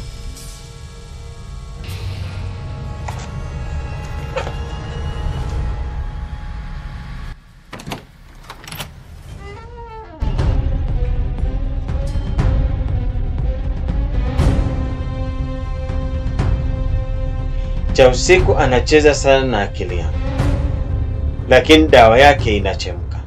Cha usiku anacheza sana na akili yangu, lakini dawa yake inachemka.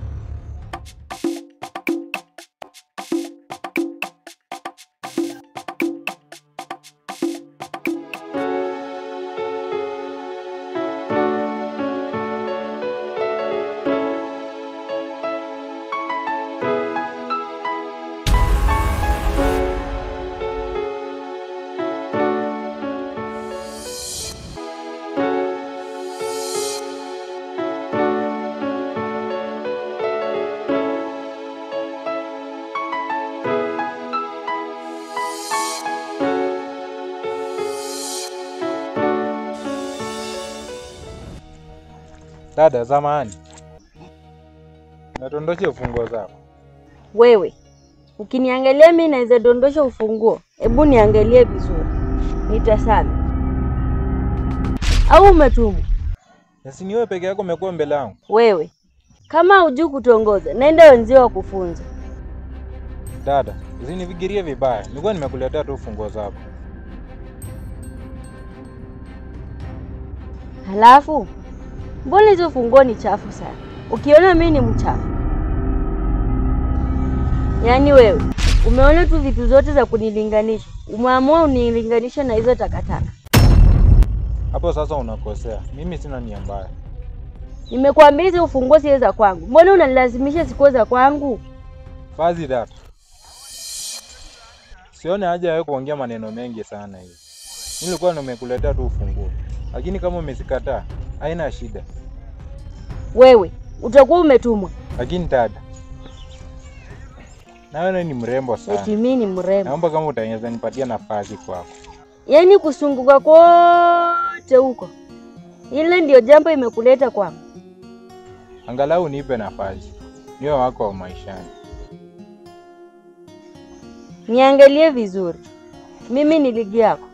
Dada, zamani natondoshe ufunguo zako. Wewe, ukiniangalia mimi naweza dondosha ufunguo. Hebu niangalie vizuri. Nitasame. Au umetumwa? Nasi ni wewe peke yako umekuwa mbele yangu. Wewe, kama hujui kutongoza, nenda wenzio wakufunza. Dada, usinifikirie vibaya. Nilikuwa nimekuletea tu ufunguo zako. Halafu, mbona hizo funguo ni chafu sana? Ukiona mimi ni mchafu, Yaani wewe umeona tu vitu zote za kunilinganisha, umeamua unilinganisha na hizo takataka. Hapo sasa unakosea. Mimi sina nia mbaya. Nimekuambia hizo ufunguo si za kwangu. Mbona unanilazimisha sikuwe za kwangu? Fazi data. Sione haja ya kuongea maneno mengi sana hivi. Nilikuwa nimekuletea tu ufunguo. Lakini kama umezikataa, haina shida. Wewe utakuwa umetumwa. Lakini dada, na wewe ni mrembo sana. Eti mimi ni mrembo. Naomba kama utaweza nipatia nafasi kwako. Yaani kusunguka kote huko, ile ndio jambo imekuleta kwangu? Angalau nipe nafasi. Niwe wako wa maishani. Niangalie vizuri. Mimi ni ligi yako.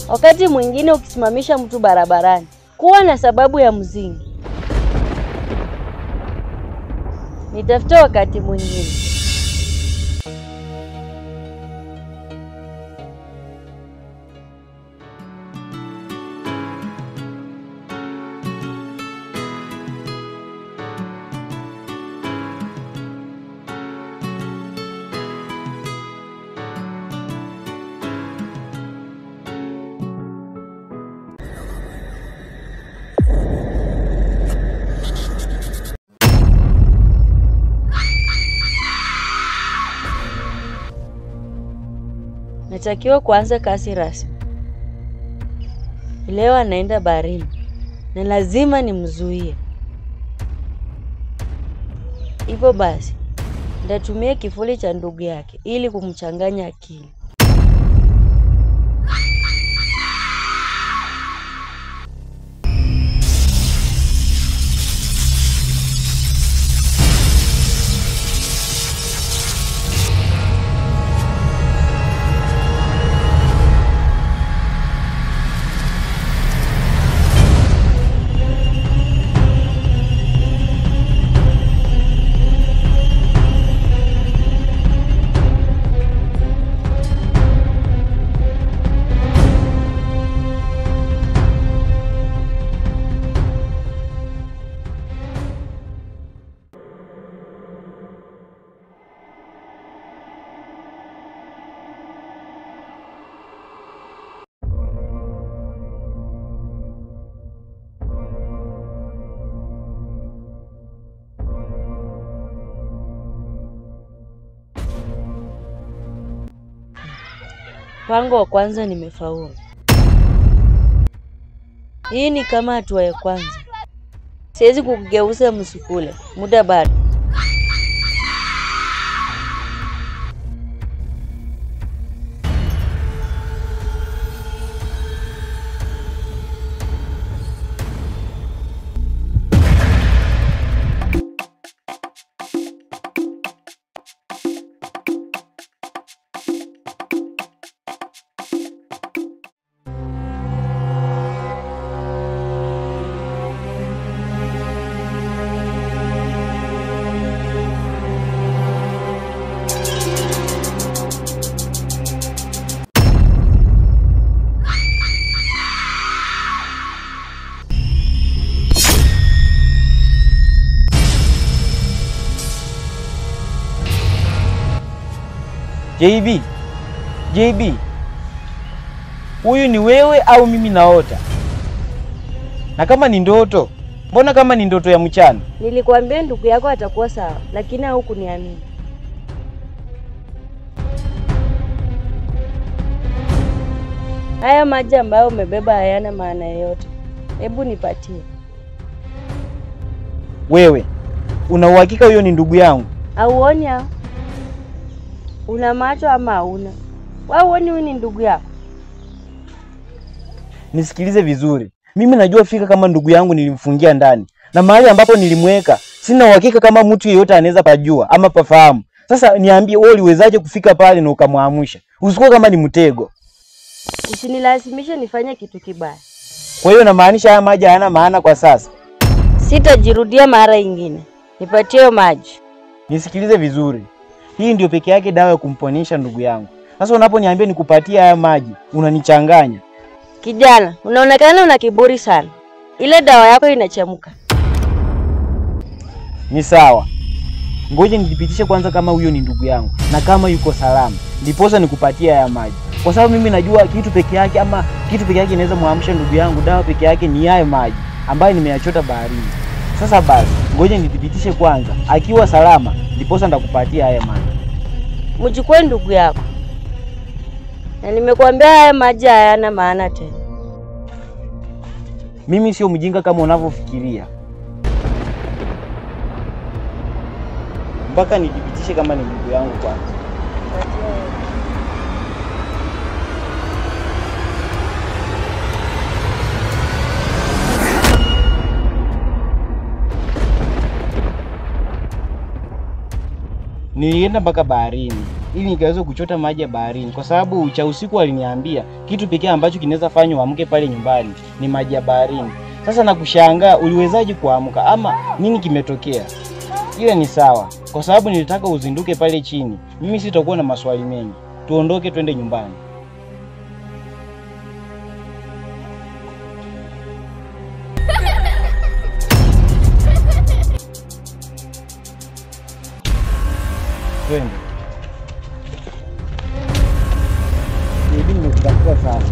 Wakati mwingine ukisimamisha mtu barabarani, kuwa na sababu ya msingi. Nitafuta wakati mwingine. Natakiwa kuanza kazi rasmi. Leo anaenda baharini na lazima nimzuie. Hivyo basi, nitatumia kifuli cha ndugu yake ili kumchanganya akili. Mpango wa kwanza nimefaulu. Hii ni kama hatua ya kwanza. Siwezi kugeuza msukule, muda bado. JB, huyu ni wewe au mimi naota? Na kama ni ndoto, mbona kama ni ndoto ya mchana? Nilikwambia ndugu yako atakuwa sawa, lakini haukuniamini. Haya maji ambayo umebeba hayana maana yoyote. Hebu nipatie. Wewe, una uhakika huyo ni ndugu yangu? Auoni hao? Una macho ama hauna? Wewe uoni huyu ni ndugu yako? Nisikilize vizuri. Mimi najua fika kama ndugu yangu nilimfungia ndani. Na mahali ambapo nilimweka, sina uhakika kama mtu yeyote anaweza pajua ama pafahamu. Sasa niambie wewe uliwezaje kufika pale na ukamwamsha? Usikuwa kama ni mtego. Usinilazimishe nifanye kitu kibaya. Kwa hiyo namaanisha haya maji hayana maana kwa sasa. Sitajirudia mara nyingine. Nipatie maji. Nisikilize vizuri. Hii ndio peke yake dawa ya kumponesha ndugu yangu. Sasa unaponiambia nikupatie haya maji, unanichanganya. Kijana, unaonekana una kiburi sana. Ile dawa yako inachemka. Ni sawa. Ngoja nidhibitishe kwanza kama huyo ni ndugu yangu na kama yuko salama. Ndiposa nikupatie haya maji. Kwa sababu mimi najua kitu peke yake inaweza muamsha ndugu yangu, dawa peke yake ni haya maji ambayo nimeyachota baharini. Sasa basi, ngoja nidhibitishe kwanza. Akiwa salama, ndiposa nitakupatia haya maji. Mchukue ndugu yako. Na nimekuambia haya maji hayana maana tena. Mimi sio mjinga kama unavyofikiria. Mpaka nidhibitishe kama ni ndugu yangu kwanza. Nilienda mpaka baharini ili nikaweza kuchota maji ya baharini, kwa sababu cha usiku aliniambia kitu pekee ambacho kinaweza fanywa uamke pale nyumbani ni maji ya baharini. Sasa nakushangaa uliwezaje kuamka ama nini kimetokea? Ila ni sawa, kwa sababu nilitaka uzinduke pale chini. Mimi sitakuwa na maswali mengi. Tuondoke twende nyumbani. Twende. Hivi nimekutafuta sana.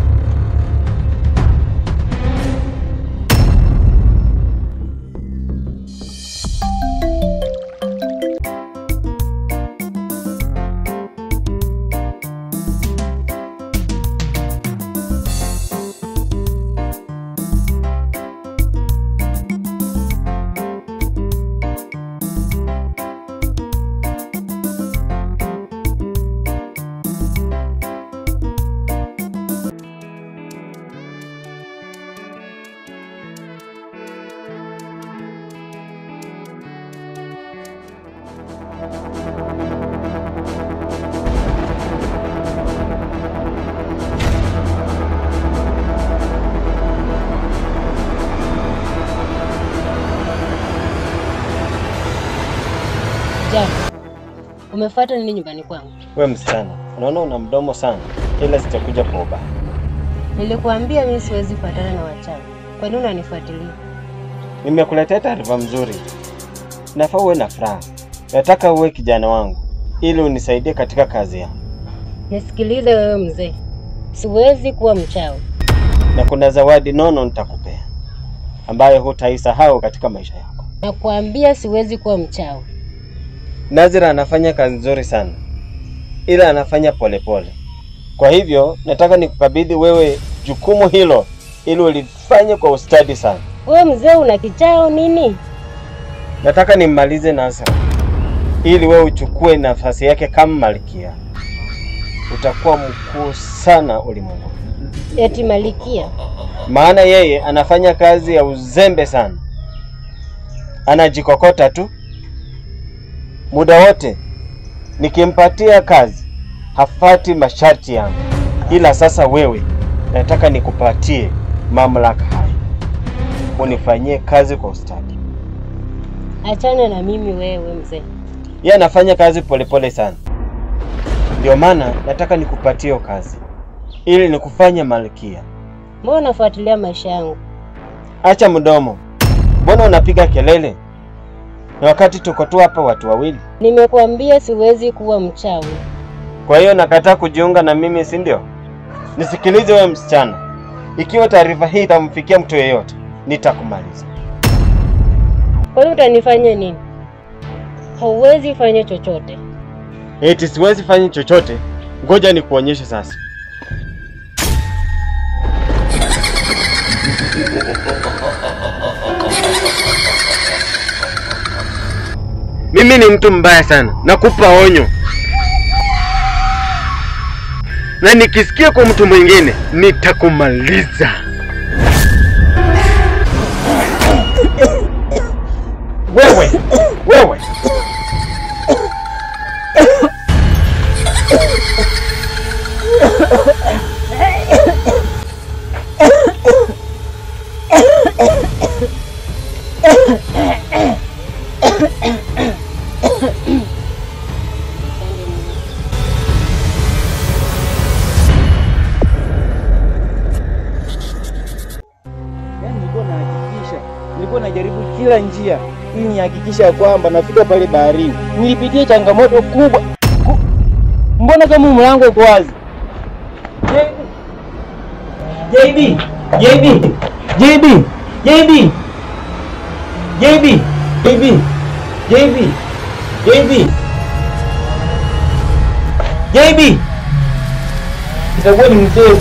Umefuata nini nyumbani kwangu? Wewe msichana, unaona una mdomo sana, ila sitakuja kwa ubaya. Nilikuambia mimi siwezi kufuatana na wachawi. Kwa nini unanifuatilia? Nimekuletea taarifa mzuri. Nafaa uwe na furaha. Nataka uwe kijana wangu ili unisaidie katika kazi yangu. Nisikilize wewe mzee. Siwezi kuwa mchawi. Na kuna zawadi nono nitakupea ambayo hutaisahau katika maisha yako. Nakwambia siwezi kuwa mchawi. Nazira anafanya kazi nzuri sana, ila anafanya polepole. Kwa hivyo nataka nikukabidhi wewe jukumu hilo ili ulifanye kwa ustadi sana. Wewe mzee una kichao nini? Nataka nimmalize Nazira ili wewe uchukue nafasi yake kama malkia. Utakuwa mkuu sana ulimwenguni. Eti malkia? Maana yeye anafanya kazi ya uzembe sana. Anajikokota tu. Muda wote nikimpatia kazi hafati masharti yangu. Ila sasa wewe nataka nikupatie mamlaka haya. Unifanyie kazi kwa ustadi. Achana na mimi wewe mzee. Yeye anafanya kazi polepole sana. Ndio maana nataka nikupatie kazi ili nikufanye malkia. Mbona unafuatilia maisha yangu? Acha mdomo. Mbona unapiga kelele? Na wakati tuko tu hapa watu wawili. Nimekuambia siwezi kuwa mchawi. Kwa hiyo nakataa kujiunga na mimi, si ndio? Nisikilize wewe msichana. Ikiwa taarifa hii itamfikia mtu yeyote, nitakumaliza. Kwa nini utanifanya nini? Hauwezi fanya chochote. Eti siwezi fanya chochote? Ngoja nikuonyeshe sasa. Mimi ni mtu mbaya sana. Nakupa onyo. Na nikisikia kwa mtu mwingine, nitakumaliza. Wewe. kujaribu kila njia ili nihakikisha kwamba nafika pale baharini. Nilipitia changamoto kubwa. Mbona kama mlango uko wazi? JB, JB, JB, JB, JB, JB, JB, JB, JB. Itakuwa ni mtego.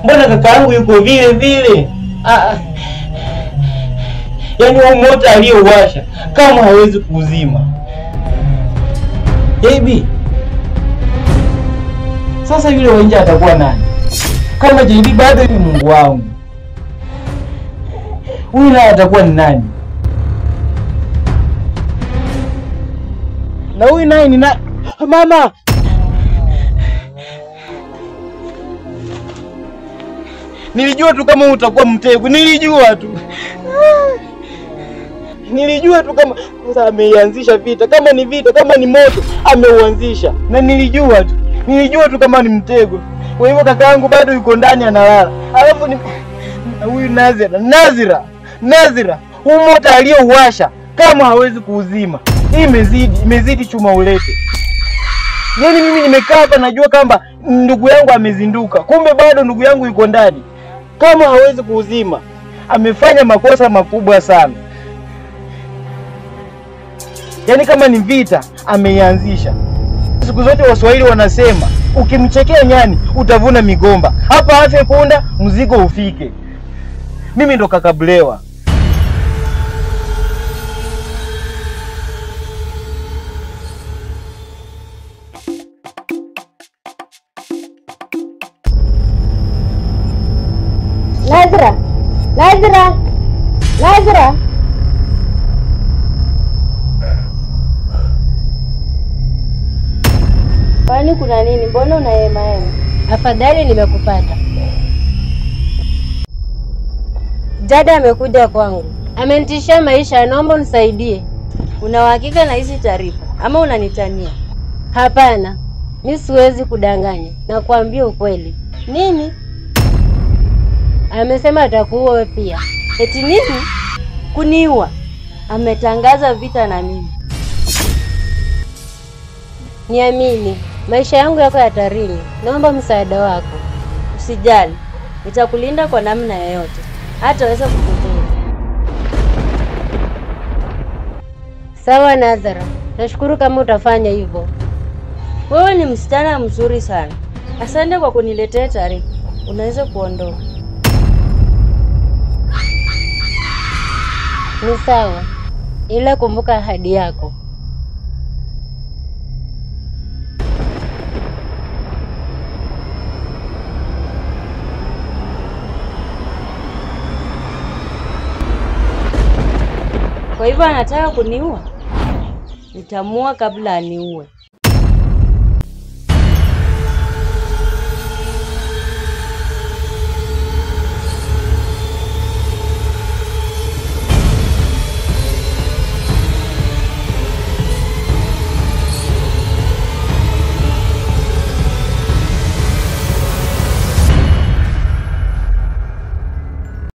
Mbona kaka yangu yuko vile vile? Yaani huo moto aliyowasha kama hawezi kuuzima. JB. Sasa yule wa nje atakuwa nani? Kama JB bado ni Mungu wangu, huyu naye atakuwa ni nani? Na huyu naye ni nani? Mama! Nilijua tu kama utakuwa mtego, nilijua tu. Nilijua tu kama sasa ameianzisha vita, kama ni vita, kama ni moto ameuanzisha. Na nilijua tu kama ni mtego. Kwa hivyo kaka yangu bado yuko ndani analala. Alafu ni huyu Nazira. Huu moto aliyouasha kama hawezi kuuzima. Hii imezidi chuma ulete. Yaani mimi nimekaa hapa najua kwamba ndugu yangu amezinduka. Kumbe bado ndugu yangu yuko ndani. Kama hawezi kuuzima, amefanya makosa makubwa sana. Yaani kama ni vita ameianzisha. Siku zote Waswahili wanasema ukimchekea nyani utavuna migomba. Hapa afe punda mzigo ufike. Mimi ndo kaka Blewa. Nazira. Kwani kuna nini? Mbona unahema? Afadhali nimekupata. Dada amekuja kwangu, amenitishia maisha, naomba unisaidie. Una uhakika na hizi taarifa ama unanitania? Hapana, mimi siwezi kudanganya, nakwambia ukweli. Nini? Amesema atakuua wewe pia. Eti nini? Kuniua? Ametangaza vita na mimi. Niamini, maisha yangu yako hatarini. Naomba msaada wako. Usijali, nitakulinda kwa namna yoyote. Hataweza kukutia. Sawa Nazara, nashukuru kama utafanya hivyo. Wewe ni msichana mzuri sana. Asante kwa kuniletea taarifa. Unaweza kuondoka. Ni sawa, ila kumbuka ahadi yako. Kwa hivyo anataka kuniua? Nitamua kabla aniue.